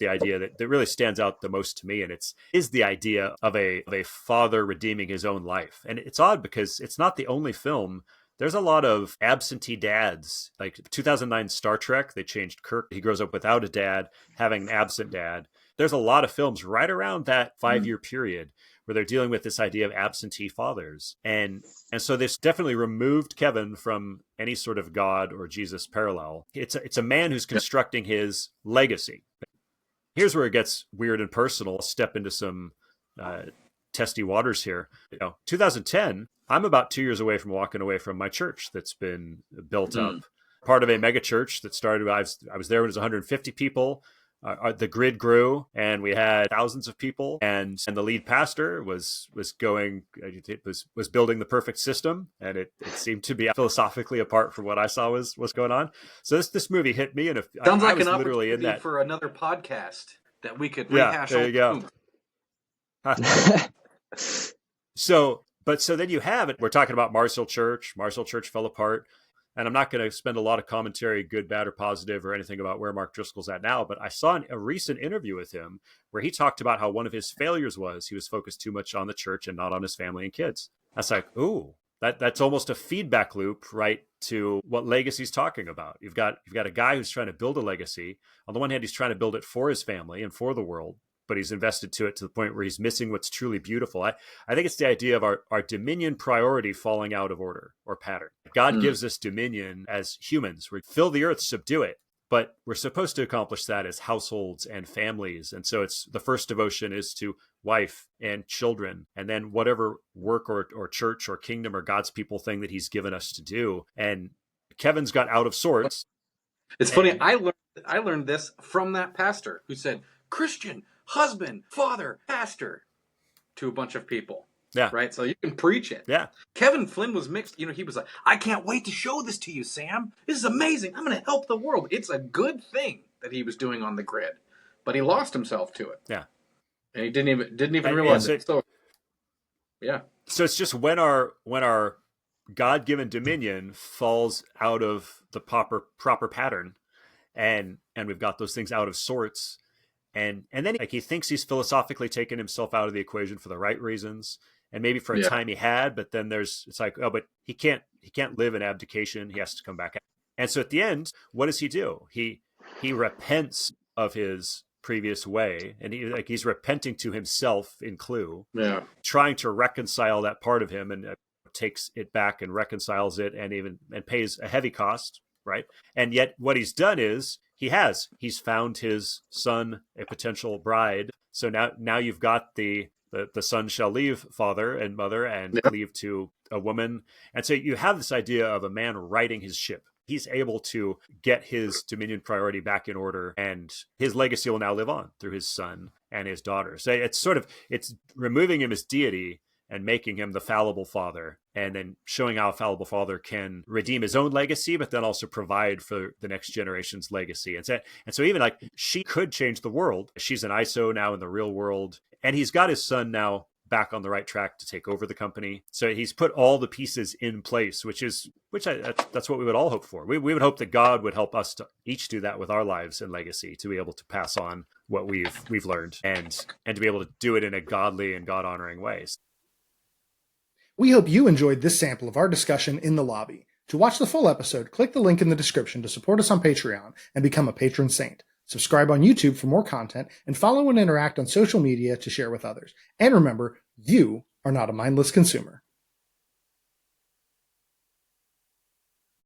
the idea that really stands out the most to me, and is the idea of a father redeeming his own life. And it's odd because it's not the only film. There's a lot of absentee dads, like 2009 Star Trek. They changed Kirk. He grows up without a dad, having an absent dad. There's a lot of films right around that 5-year period where they're dealing with this idea of absentee fathers. And so this definitely removed Kevin from any sort of God or Jesus parallel. It's a man who's constructing his legacy. Here's where it gets weird and personal. I'll step into some testy waters here. 2010, I'm about 2 years away from walking away from my church that's been built up. Part of a mega church that started, I was there when it was 150 people. The grid grew and we had thousands of people, and the lead pastor was building the perfect system, and it seemed to be philosophically apart from what I saw was going on. So this movie hit me, and sounds like I was an literally in that for another podcast that we could rehash. There you go. So then you have it. We're talking about Marshall Church. Marshall Church fell apart. And I'm not going to spend a lot of commentary, good, bad, or positive, or anything about where Mark Driscoll's at now. But I saw a recent interview with him where he talked about how one of his failures was he was focused too much on the church and not on his family and kids. I was like, ooh, that's almost a feedback loop, right, to what legacy's talking about. You've got a guy who's trying to build a legacy. On the one hand, he's trying to build it for his family and for the world, but he's invested to it to the point where he's missing what's truly beautiful. I think it's the idea of our dominion priority falling out of order or pattern. God gives us dominion as humans. We fill the earth, subdue it, but we're supposed to accomplish that as households and families. And so it's the first devotion is to wife and children, and then whatever work or church or kingdom or God's people thing that he's given us to do. And Kevin's got out of sorts. It's funny. I learned this from that pastor who said, Christian, husband, father, pastor, to a bunch of people. Yeah. Right? So you can preach it. Yeah. Kevin Flynn was mixed. He was like, I can't wait to show this to you, Sam. This is amazing. I'm going to help the world. It's a good thing that he was doing on the grid. But he lost himself to it. Yeah. And he didn't even realize it. So, yeah. So it's just when our God-given dominion falls out of the proper pattern, and we've got those things out of sorts. And then he thinks he's philosophically taken himself out of the equation for the right reasons, and maybe for a time he had, but then it's like, oh, but he can't live in abdication. He has to come back. And so at the end, what does he do? He repents of his previous way, and he's repenting to himself in Clue, trying to reconcile that part of him, and takes it back and reconciles it, and pays a heavy cost, right? And yet what he's done is he's found his son a potential bride. So now you've got the son shall leave father and mother and cleave to a woman. And so you have this idea of a man righting his ship. He's able to get his dominion priority back in order, and his legacy will now live on through his son and his daughter. So it's removing him as deity and making him the fallible father, and then showing how a fallible father can redeem his own legacy, but then also provide for the next generation's legacy. And so even like she could change the world. She's an ISO now in the real world, and he's got his son now back on the right track to take over the company. So he's put all the pieces in place, that's what we would all hope for. We would hope that God would help us to each do that with our lives and legacy, to be able to pass on what we've learned and to be able to do it in a godly and God-honoring way. We hope you enjoyed this sample of our discussion in the lobby. To watch the full episode, click the link in the description to support us on Patreon and become a patron saint. Subscribe on YouTube for more content, and follow and interact on social media to share with others. And remember, you are not a mindless consumer.